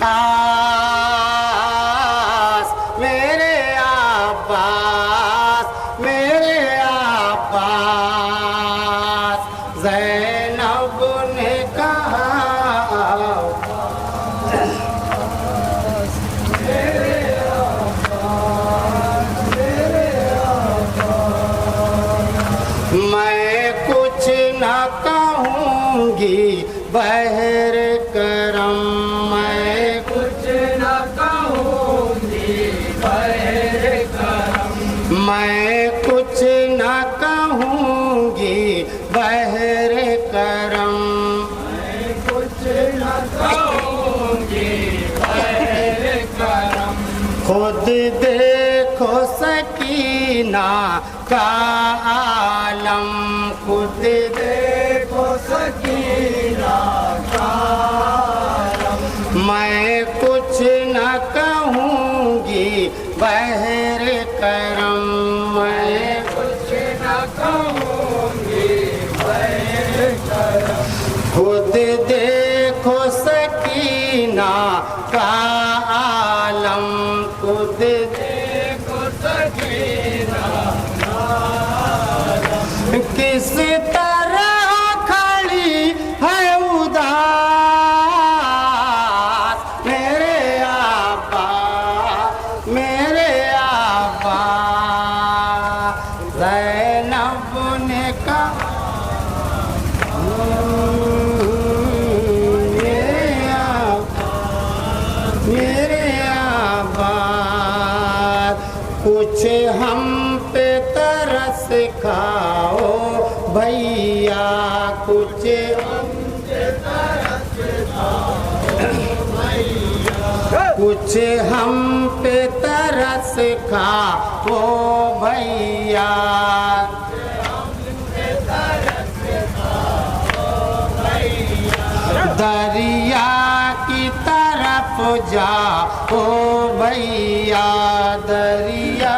आस मेरे अब्बास मेरे अब्बास। ज़ैनब ने कहा मैं कुछ न कहूँगी बहर करम, मैं कुछ न कहूँगी बहर करम, मैं कुछ न कहूँगी बहर करम, मैं कुछ न कहूँगी बहर करम। खुद देखो सकीना का आलम, खुद देखो सकीना का आलम, मैं कुछ न कहूँगी बहर करम, मैं कुछ न कहूँगी बहर करम। खुद देखो सकीना का आलम, खुद देखो सकीना का आलम। किस तरह खड़ी है उदास मेरे आबा मेरे आबा। ज़ैनब ने कहा मेरे आबाद कुछ हम पे तरस खाओ भैया, कुछ हम पे तरस खाओ भैया, कुछ हम पे तरस खाओ भैया, दरिया की तरफ जाओ भैया, दरिया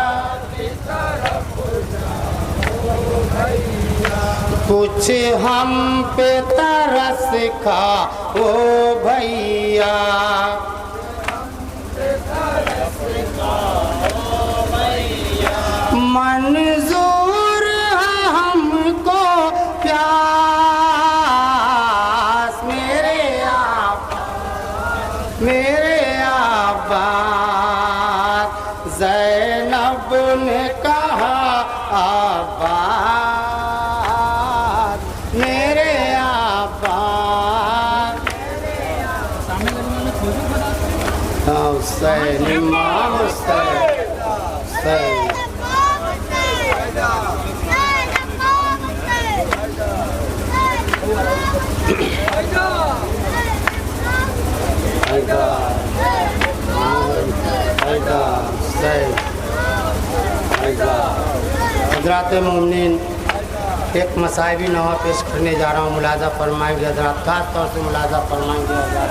की तरफ जाओ भैया, कुछ हम पे तरस खाओ भैया, मंजूर है हमको प्यास मेरे आबाद। ज़ैनब ने कहा आबाद मेरे आबाद। हुसैन इमाम हुसैन हज़रात मोमिनीन, एक मसाइबी नवा पेश करने जा रहा हूँ, मुलाज़ा फरमाएंगे हज़रात, खास तौर से मुलाज़ा फरमाएंगे हज़रात।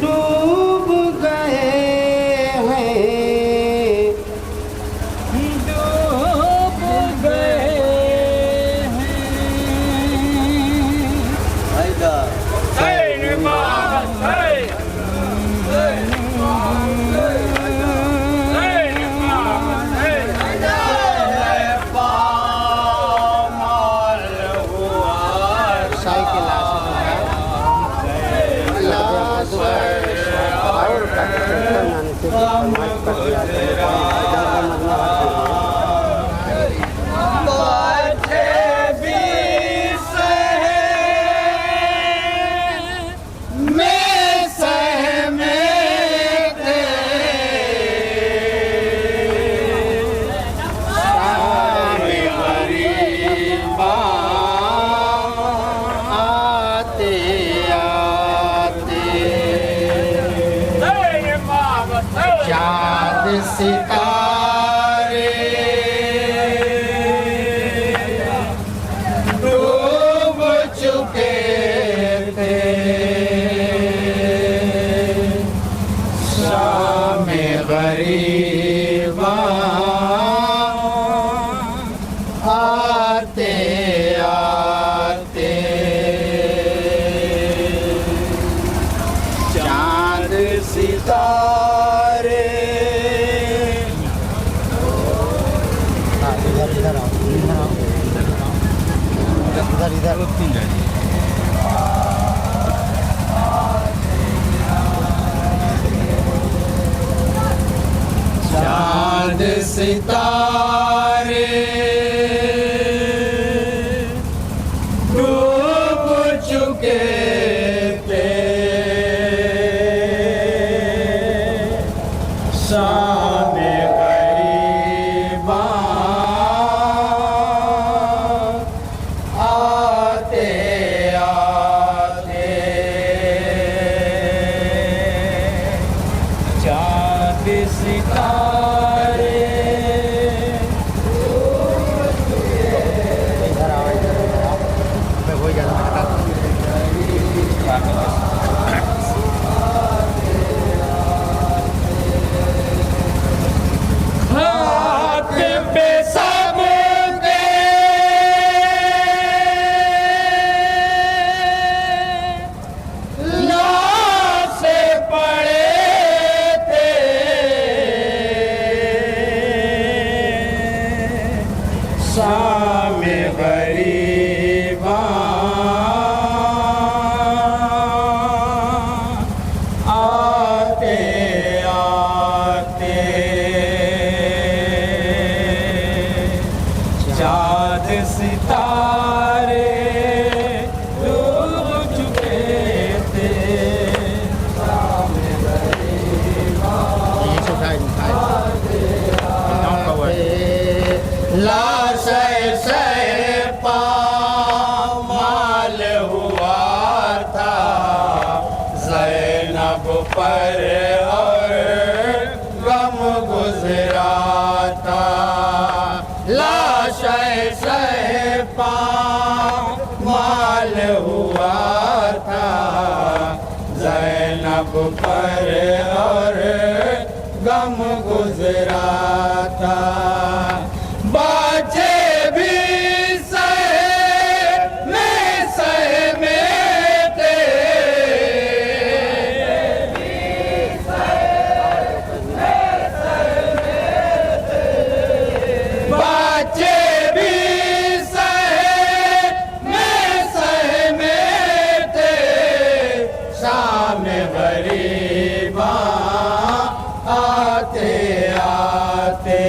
डूब गए हैं, डूब गए इधर इधर चांद सितारे डूब चुके थे, शाम गरीबां आते आते चांद सितारे हो जाता हाथ पे सब दे लाशे पड़े थे, शाम गरीबां आते आते चाँद सितारे डूब चुके थे, शाम लाश से पामाल हुआ था ज़ैनब पर और गम गुजरा था, लाश से पामाल हुआ था ज़ैनब पर और गम गुजरा था, बच्चे भी सहमे थे, बच्चे भी सहमे थे, शाम गरीबां आते आते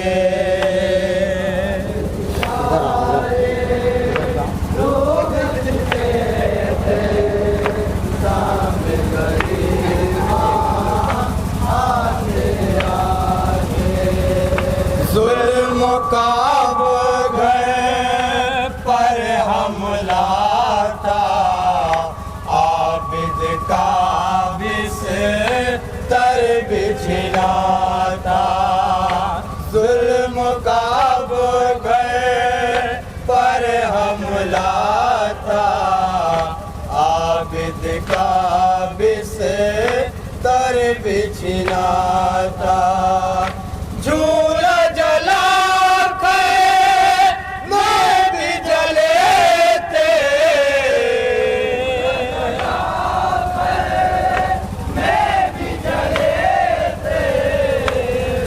जुल्म का घर पर हमला था, आबिद का बिस्तर बिछला था, जुल्म का घर पर हमला था, आबिद का बिस्तर बिछला था, झूला जला कर मैं भी जले थे,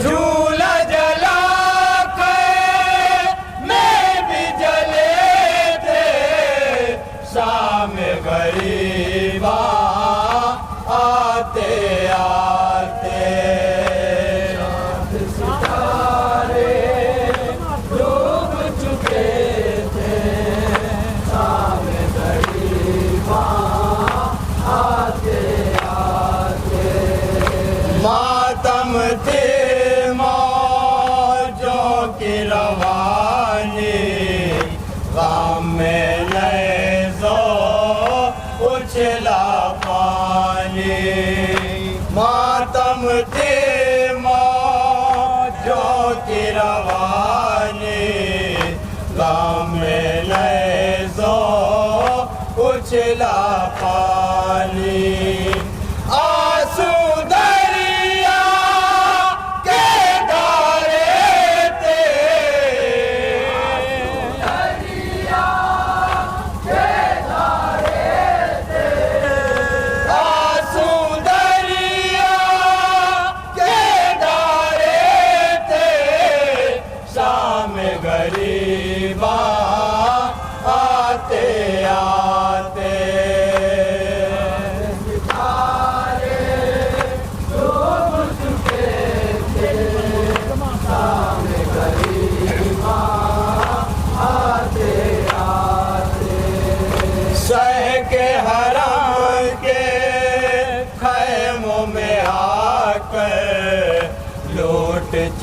झूला जला कर मैं भी जले थे, शाम गरीबां आते आते सितारे डूब चुके थे, शाम गरीबां आते आते मातम थे मौजों की रवानी, गाम में लहज़ो उछला पानी, मातम थे मौजों की रवानी, गाम में लहज़ो उछला पानी, आंसू दरिया के धारे थे, आंसू दरिया के धारे थे, शाम गरीबां आते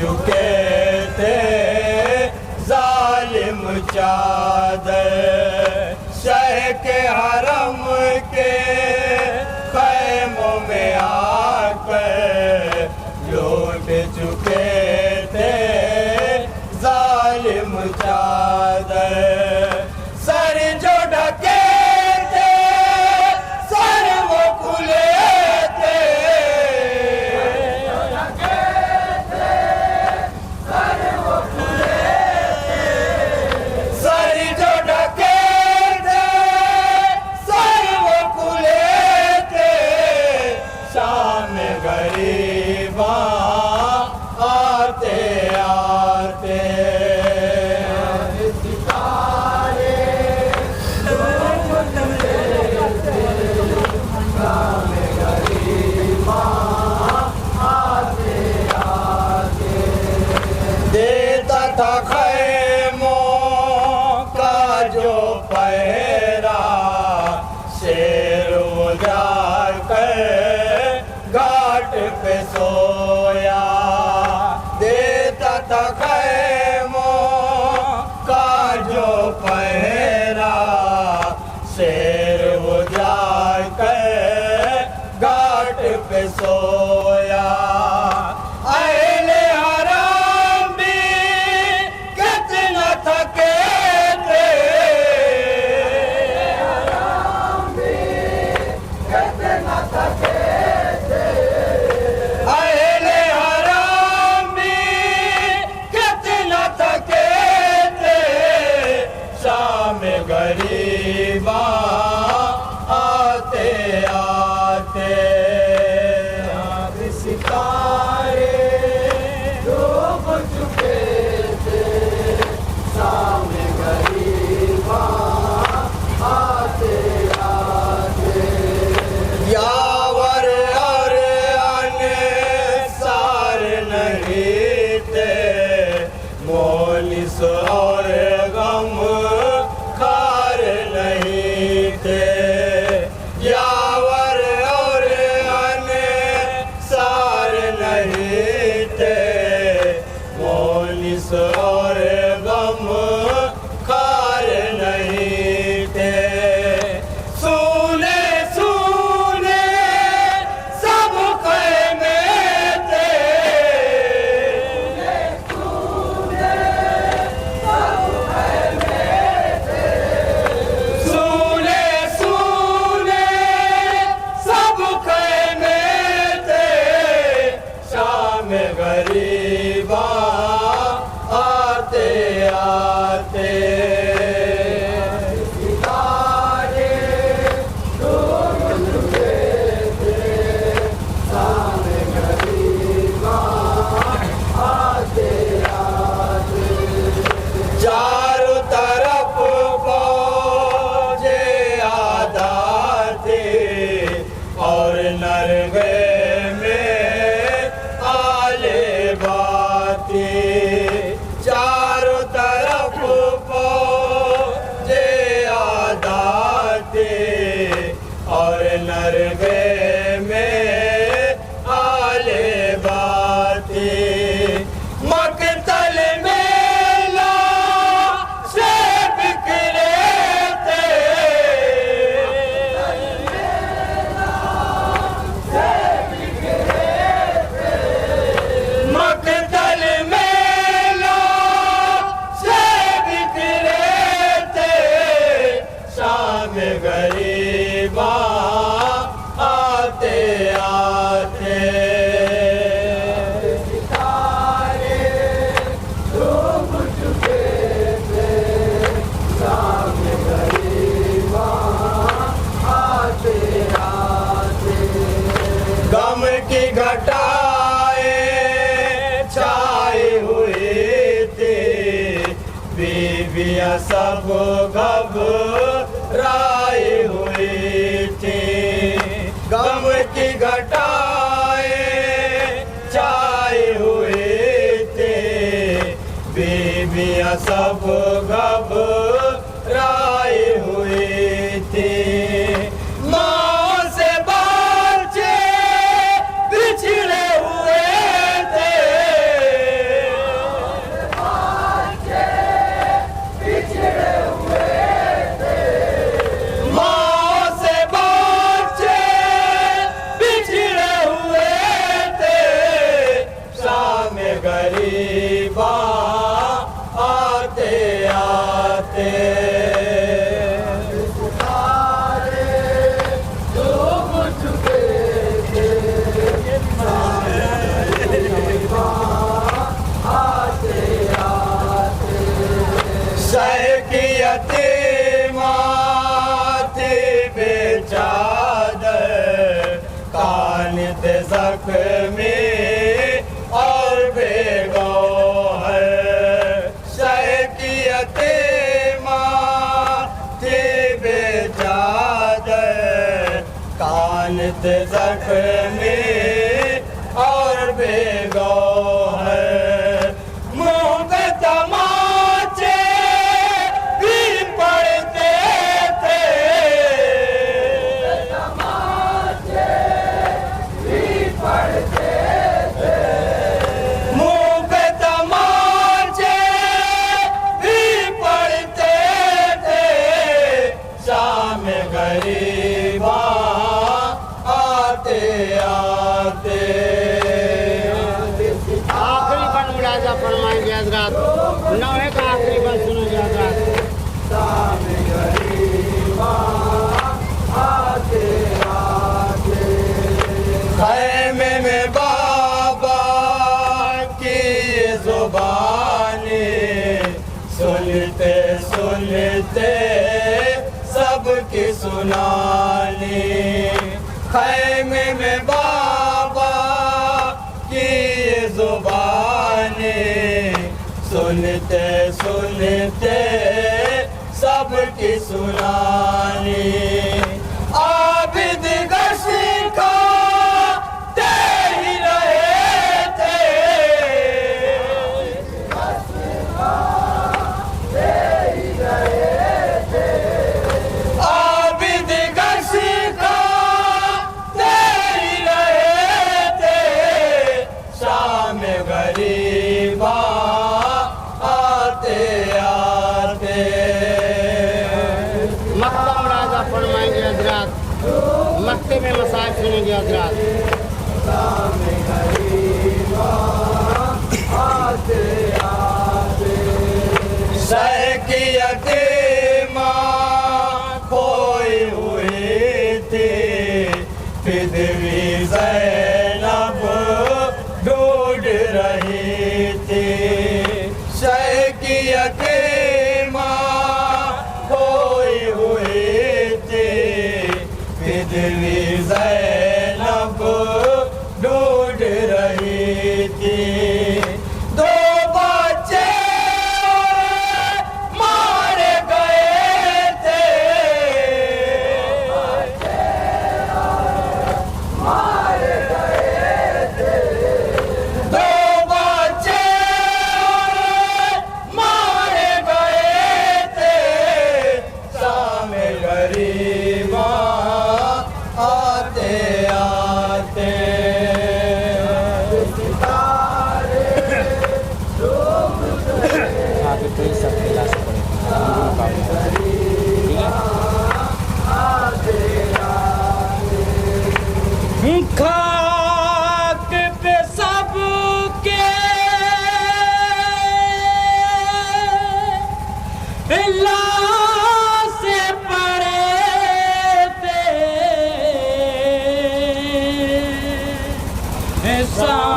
चुके थे जालिम चादर शह के हरम के खैमों में आकर लौट चुके थे जालिम चादर सर जो ढके थे सर वो खुले थे सर जो ढके थे सर वो खुले थे शाम गरीबा आते आते देता था खैमों का जो पहरा शेर उजाड़ कर घाट पे सोया देता था खैमों का जो पहरा शेर उजाड़ कर घाट पे सोया अहले हराम भी कितना थके थे अहले हराम भी कितना थके थे शाम गरीबा आते आते सितारे डूब चुके थे सामने गरीबा आते आते यावर और अनसार नहीं थे मोलिस और गम खार नहीं थे यावर और अनसार नहीं थे मोलिस और गम खार नहीं थे सुने सुने सब ख़ैमे थे सुने सुने सब ख़ैमे थे शाम गरीबा आते आते सितारे डूब चुके थे सामने गरीबा आते आते चारों तरफ फौजे आदार थे और नरगे में आले बाती चारों तरफ फौजे आदार थे और नरगे में आले बाती मकतल में लाशें बिखरे थे मकतल में लाशें बिखरे थे शाम गरीबा आते आते सितारे डूब चुके थे शाम गरीबा आते आते गम की घटाए छाए हुए थे बीबियां सब घबराए हुए थे गम की घटाए छाए हुए थे बीबियां सब घबराए हुए थे माँ से बच्चे बिछड़े हुए थे नित जख्मी और बेगौहर। मुंह पे तमाचे भी पड़ते थे, तमाचे भी पड़ते थे, मुंह पे तमाचे भी पड़ते थे, शाम गरीबा आते आते। आखिरी बन मुलाजा फरमाएंगे हजरात, नौहे का आखिरी बन सुनेंगे हजरात। खैमे में बाबा की जुबानी सुनते सुनते सबकी सुनानी। खैमे में बाबा की जुबानी सुनते सुनते सबकी सुनानी। आबिद गशी खाते ही रहे थे, आबिद गशी खाते ही रहे थे, शाम गरीबा आते आते। मक्ता मुलाजा फरमाएंगे हजरात, मक्ते में मसाज सुनेंगे हजरात। सह की यतीमा खोई हुई थी, फिदवी ज़ैनब ढूंढ रही थी। सह की यतीमा खोई हुई थी, फिदवी ज़ैनब ढूंढ रही थी। दो बच्चे मारे गए थे, मारे गए थे, दो बच्चे मारे गए थे, सामे गरीबा आते आते। आगे कोई सब खिला से खाक पे सबके लाशे पड़े थे,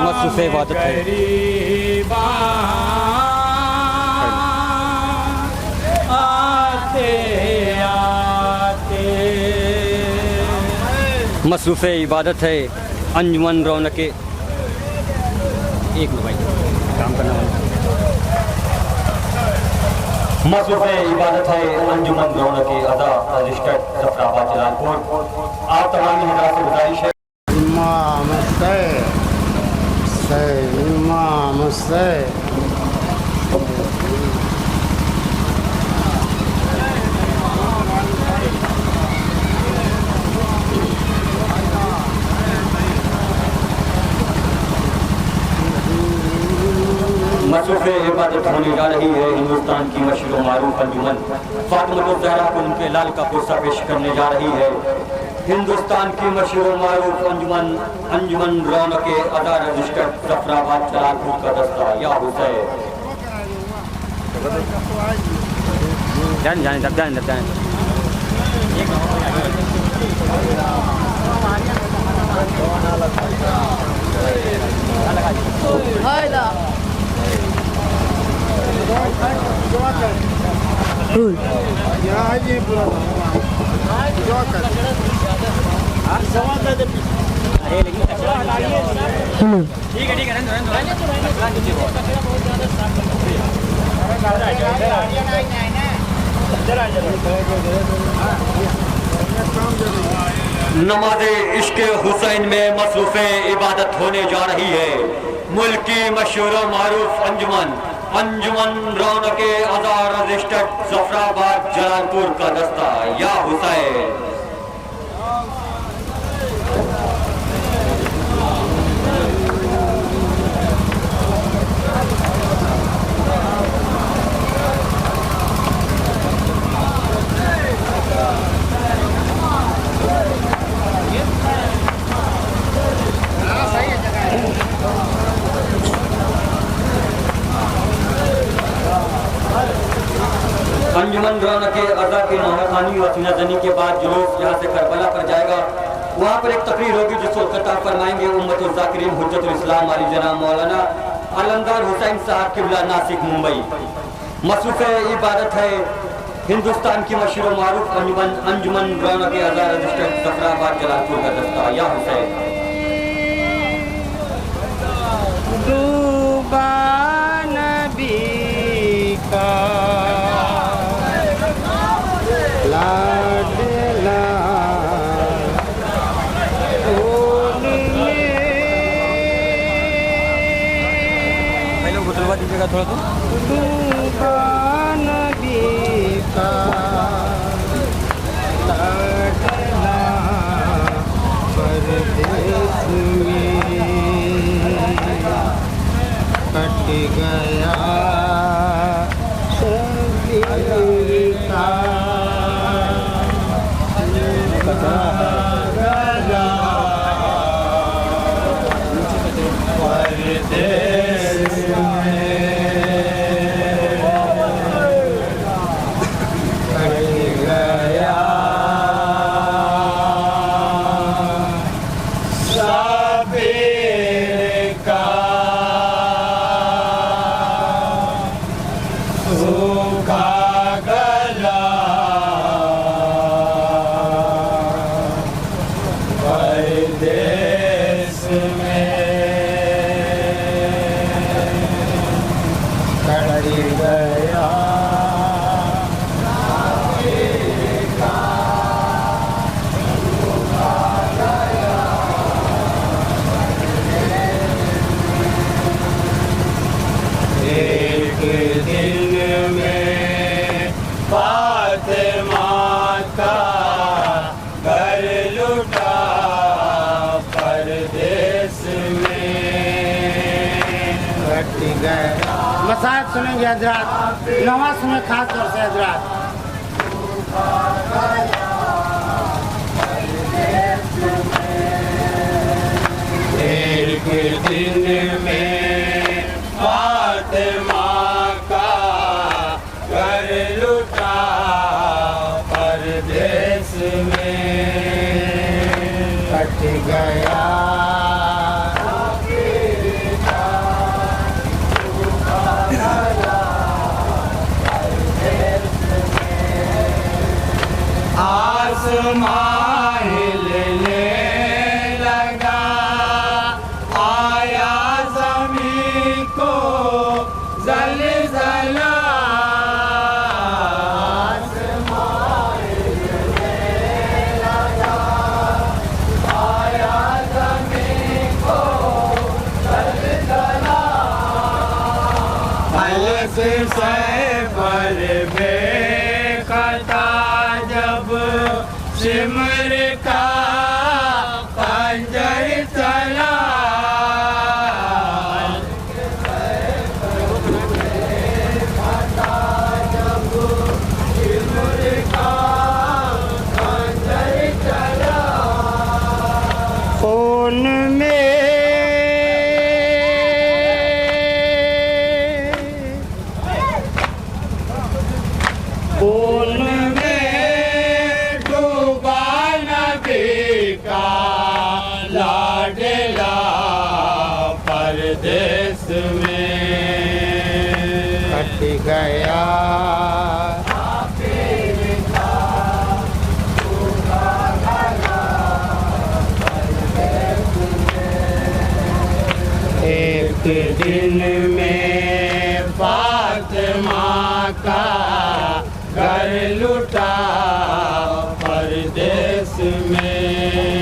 मसरूफ़ इबादत है। गरीबा आते आते। मसरूफ़ इबादत है अंजुमन रौनक। एक मिनट भाई, काम करना वाला। मसरूफ़ इबादत है अंजुमन रौनक अदा रजिस्टर्ड जफराबाद जलालपुर। आप तमाम हजरात से गुजारिश है इमाम से इमाम से मसरूफ़ इबादत होने जा रही है हिंदुस्तान की मशहूर मारूफ अंजुमन फातिमा ज़हरा को उनके लाल का पुरसा पेश करने जा रही है। हिंदुस्तान की मशहूर मारूफ अंजुमन अंजुमन रौनक अदा रजिस्टर्ड जफराबाद जलालपुर का दस्ता या हुसैन। जान जान ठीक है नमाज़े इश्क़ हुसैन में मसरूफ़ इबादत होने जा रही है। मुल्क की मशहूर मारूफ अंजुमन रौनके आज़ाद रजिस्टर्ड जफराबाद जलालपुर का दस्ता या हुसैन। अंजुमन रौनके अज़ा के नौखानी और सीनाजनी के बाद जुलूस यहाँ से करबला पर जाएगा। वहाँ पर एक तकरीर होगी जिसको खिताब फरमाएंगे उम्मतुल ज़ाकिरीन हुज्जतुल इस्लाम अली जनाब मौलाना अलमदार हुसैन साहब किबला नासिक मुंबई। मसरूफ़ इबादत है हिंदुस्तान की मशहूर मारूफ अंजुमन रौनके अज़ा रजिस्टर्ड जफराबाद जलालपुर का दस्ता या हुसैन। डूबा नबी का लाडला दीजिएगा थोड़ा तो। डूबा नबी का लाडला परदेस में कट गया शबीर का मसाज सुनेंगे हजरात, नमाज सुने खास तौर से हजरात। एक दिन में फातिमा का घर लुटा परदेस में कट गया हिलने लगा, आया ज़मीं को ज़लज़ला। आसमां हिलने लगा, आया ज़मीं को ज़लज़ला। फलक से पर बेखता जब सिमर का पंजर चला। जब सिमर का पंजर चला, खून में लाडला परदेस में कट गया एक दिन में फातिमा का घर लुटा परदेस में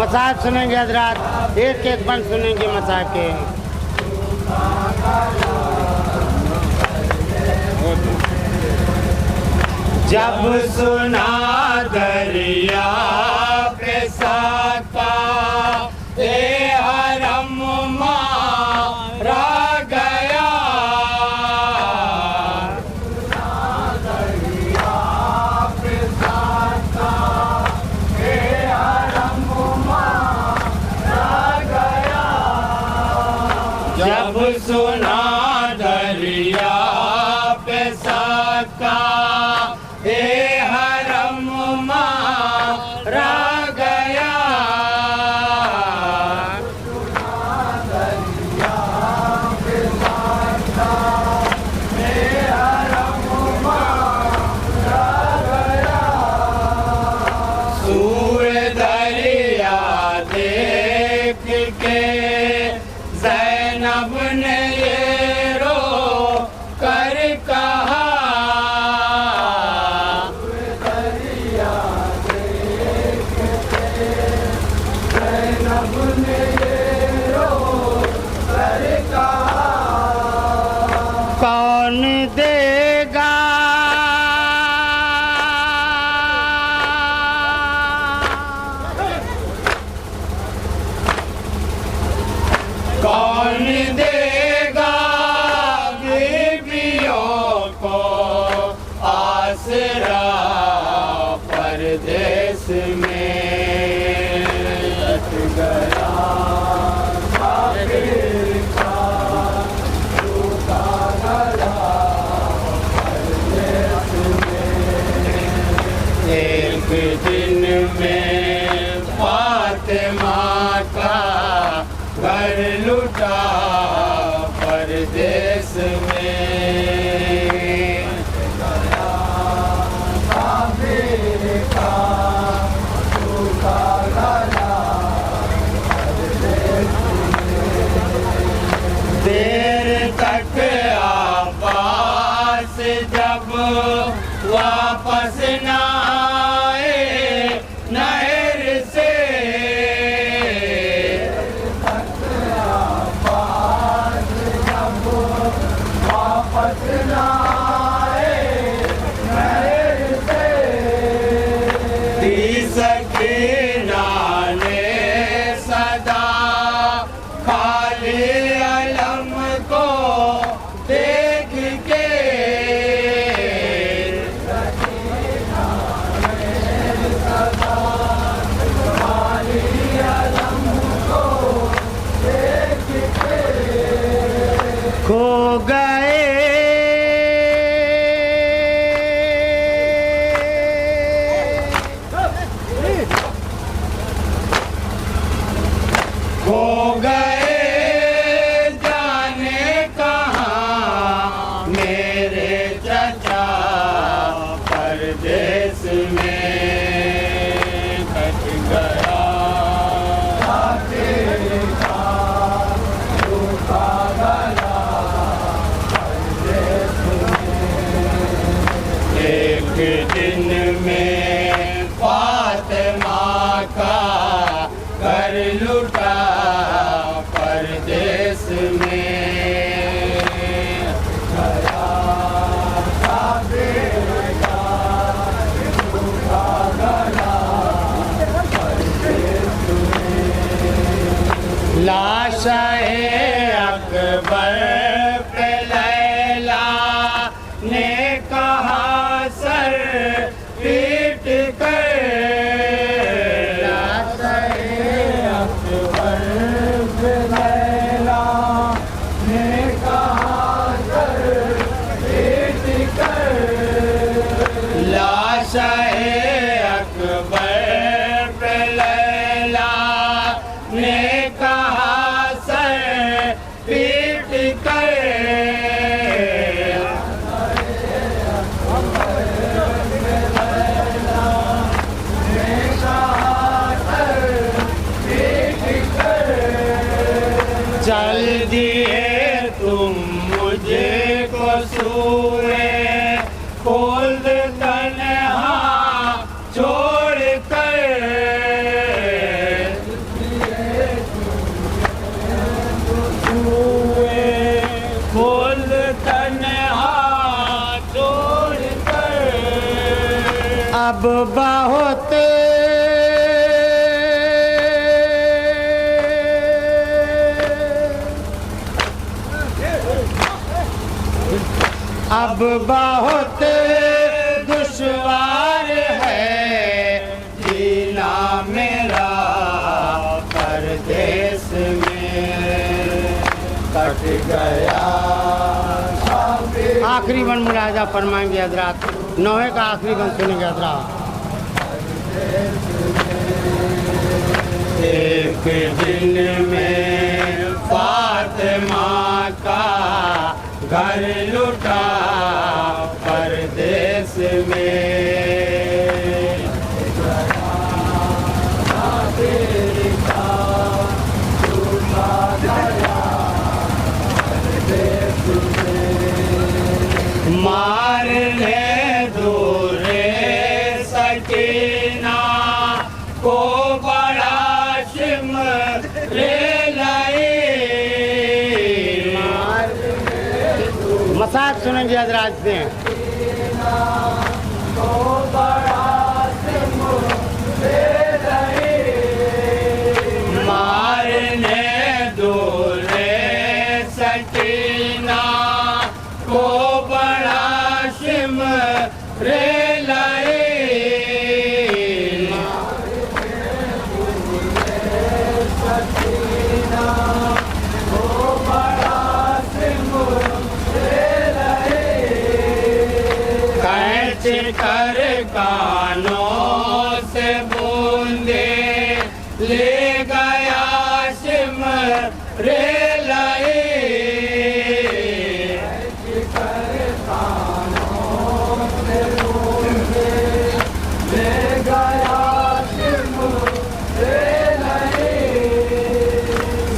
मसाहब सुनेंगे हजरात, एक एक बंद सुनेंगे मसाहब के। जब सुना दरिया पे साका ये हरम मारा गया, दरिया पे साका ये हरम मारा गया। जब सुना दरिया पे साका ये हरम मारा गया, दरिया पे साका ये हरम मारा गया। सूर दरिया देख के ज़ैनब ने ये रो कर कहा, कौन देगा कौन देगा बीवियों को आसरा परदेस में लट गया काफिर का टूटा गला परदेस में। एक दिन में फातिमा का घर लुटा परदेस में, काफिर का टूटा गला परदेस में। देर तक आबास जब वापस न आए नहर से, वापस न आए नहर से। दी सकीना ने सदा खाली अलम को देख के, सकीना ने सदा खाली अलम को देख के खो गए खो गए जाने कहाँ मेरे चचा परदेस में कट गया काफिर का टूटा गला परदेस में। एक दिन में फातिमा का घर लुटा परदेस में, गया काफिर का टूटा गला परदेस में। लाशाए अकबर पे लैला ने कहा सर पीट कर, लाशाए अकबर पे लैला ने कहा सर पीट कर, चल दिए तुम मुझे को सूए खोल तन्हा छोड़ कर, अब बहुत अब बहुत दुश्वार है जीना मेरा परदेश में कट गया। आखिरी बन मुलाजा फरमाएंगे हजरात, नौहे का आखिरी बन सुनेंगे हजरात। एक दिन में फातिमा का घर लुटा परदेश में, मारने दूरे सकीना को बड़ा शिमरे लाई। मसाज सुनेंगे हजरात से। मारने दूरे सकीना को बड़ा शिमरे लाई। कर कानों से बूंदे ले गया शिमरे लाई।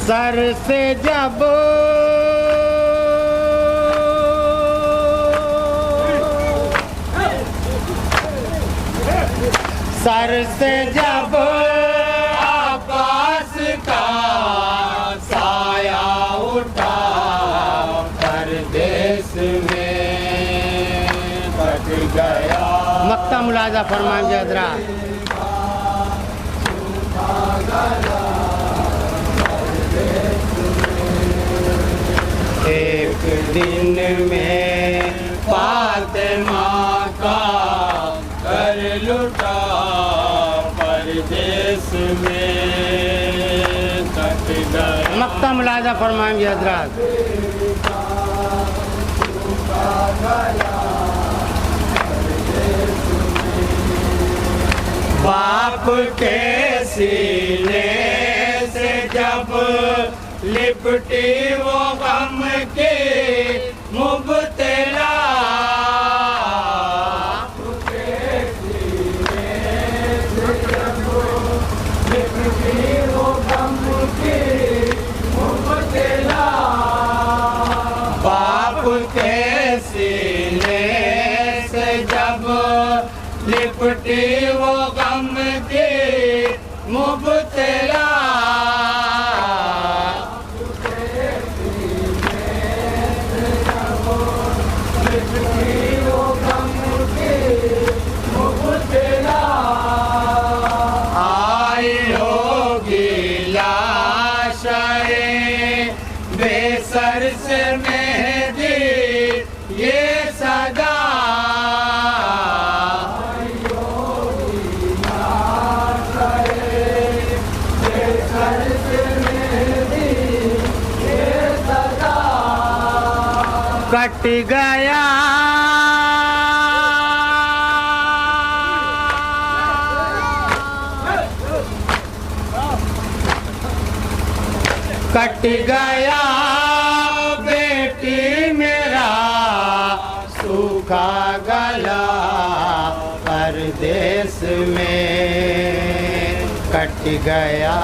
सर से जब सर से जब आकाश का साया उठा परदेश में कट गया। मक्ता मुलाजा फरमाएंगे हजरात। एक दिन में फातिमा का घर लुटा परदेश में कट गया। मक्ता मुलाजा फरमाएंगे हजरात। बाप के सीने से जब लिपटी वो गम के मुबतला, बाप के सीने से जब लिपटी वो गम के मुबतला, आई होगी लाशाए बेसर से मेहदी ये सदा। कट गया कट गया बेटी मेरा सूखा गला परदेश में कट गया।